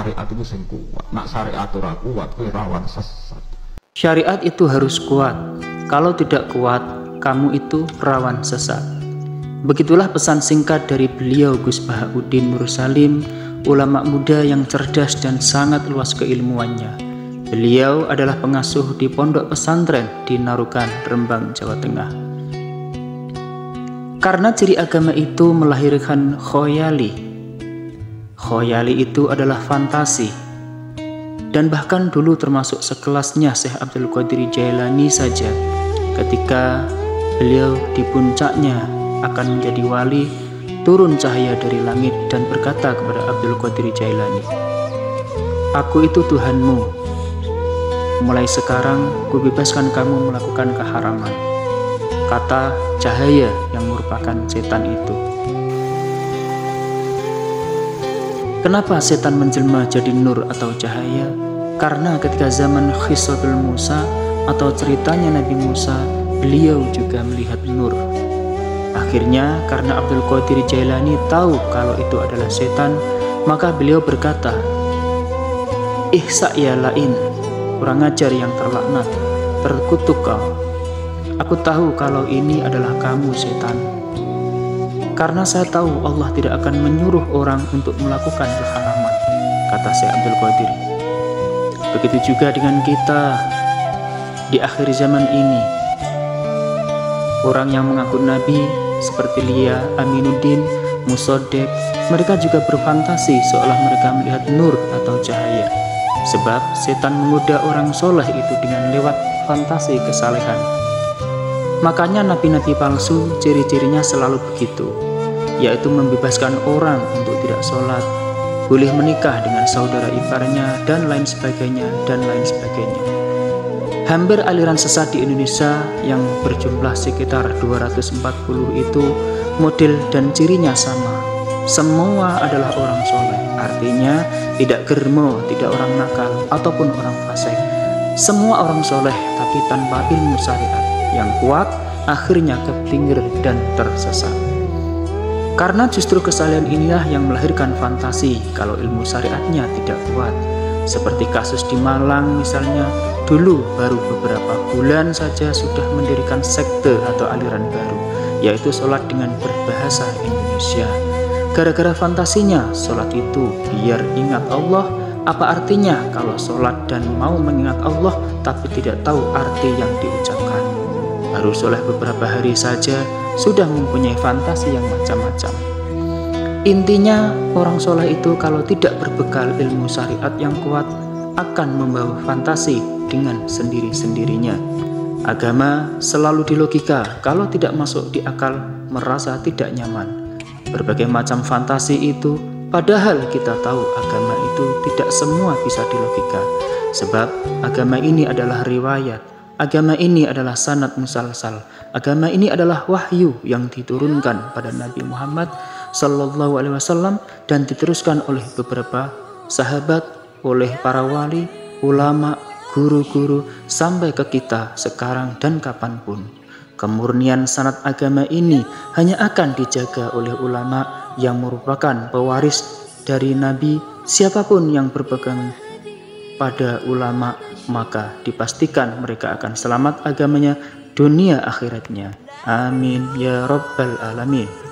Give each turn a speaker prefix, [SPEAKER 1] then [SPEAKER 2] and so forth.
[SPEAKER 1] syariat itu sing kuat. Nak syariat ora kuat kuwi rawan sesat.
[SPEAKER 2] Syariat itu harus kuat. Kalau tidak kuat, kamu itu rawan sesat. Begitulah pesan singkat dari beliau Gus Bahauddin Nur Salim, ulama muda yang cerdas dan sangat luas keilmuannya. Beliau adalah pengasuh di pondok pesantren di Narukan, Rembang, Jawa Tengah. Karena ciri agama itu melahirkan khoyali. Khoyali itu adalah fantasi. Dan bahkan dulu termasuk sekelasnya Syekh Abdul Qadir Jailani saja, ketika beliau di puncaknya akan menjadi wali, turun cahaya dari langit dan berkata kepada Abdul Qadir Jailani, "Aku itu Tuhanmu. Mulai sekarang kubebaskan kamu melakukan keharaman." Kata cahaya yang merupakan setan itu. Kenapa setan menjelma jadi nur atau cahaya? Karena ketika zaman Khisatul Musa atau ceritanya Nabi Musa, beliau juga melihat nur. Akhirnya karena Abdul Qadir Jailani tahu kalau itu adalah setan, maka beliau berkata, "Ihsa ya lain, kurang ajar yang terlaknat, terkutuk kau. Aku tahu kalau ini adalah kamu setan. Karena saya tahu Allah tidak akan menyuruh orang untuk melakukan keharaman," kata Syekh Abdul Qadir. Begitu juga dengan kita di akhir zaman ini. Orang yang mengaku Nabi seperti Lia, Aminuddin, Musodek, mereka juga berfantasi seolah mereka melihat nur atau cahaya. Sebab setan menggoda orang soleh itu dengan lewat fantasi kesalehan. Makanya nabi-nabi palsu ciri-cirinya selalu begitu, yaitu membebaskan orang untuk tidak sholat, boleh menikah dengan saudara iparnya, dan lain sebagainya, dan lain sebagainya. Hampir aliran sesat di Indonesia yang berjumlah sekitar 240 itu model dan cirinya sama. Semua adalah orang soleh, artinya tidak germo, tidak orang nakal, ataupun orang fasik. Semua orang soleh tapi tanpa ilmu syariat yang kuat, akhirnya kepinggir dan tersesat. Karena justru kesalahan inilah yang melahirkan fantasi kalau ilmu syariatnya tidak kuat. Seperti kasus di Malang misalnya, dulu baru beberapa bulan saja sudah mendirikan sekte atau aliran baru, yaitu sholat dengan berbahasa Indonesia. Gara-gara fantasinya, sholat itu biar ingat Allah. Apa artinya kalau sholat dan mau mengingat Allah tapi tidak tahu arti yang diucapkan? Baru sholat beberapa hari saja sudah mempunyai fantasi yang macam-macam. Intinya orang soleh itu kalau tidak berbekal ilmu syariat yang kuat akan membawa fantasi dengan sendiri-sendirinya. Agama selalu di logika, kalau tidak masuk di akal merasa tidak nyaman. Berbagai macam fantasi itu, padahal kita tahu agama itu tidak semua bisa di logika. Sebab agama ini adalah riwayat, agama ini adalah sanad musalsal, agama ini adalah wahyu yang diturunkan pada Nabi Muhammad Sallallahu Alaihi Wasallam dan diteruskan oleh beberapa sahabat, oleh para wali, ulama, guru-guru, sampai ke kita sekarang dan kapanpun. Kemurnian sanad agama ini hanya akan dijaga oleh ulama yang merupakan pewaris dari Nabi. Siapapun yang berpegang pada ulama, maka dipastikan mereka akan selamat agamanya, dunia akhiratnya. Amin ya Rabbal Alamin.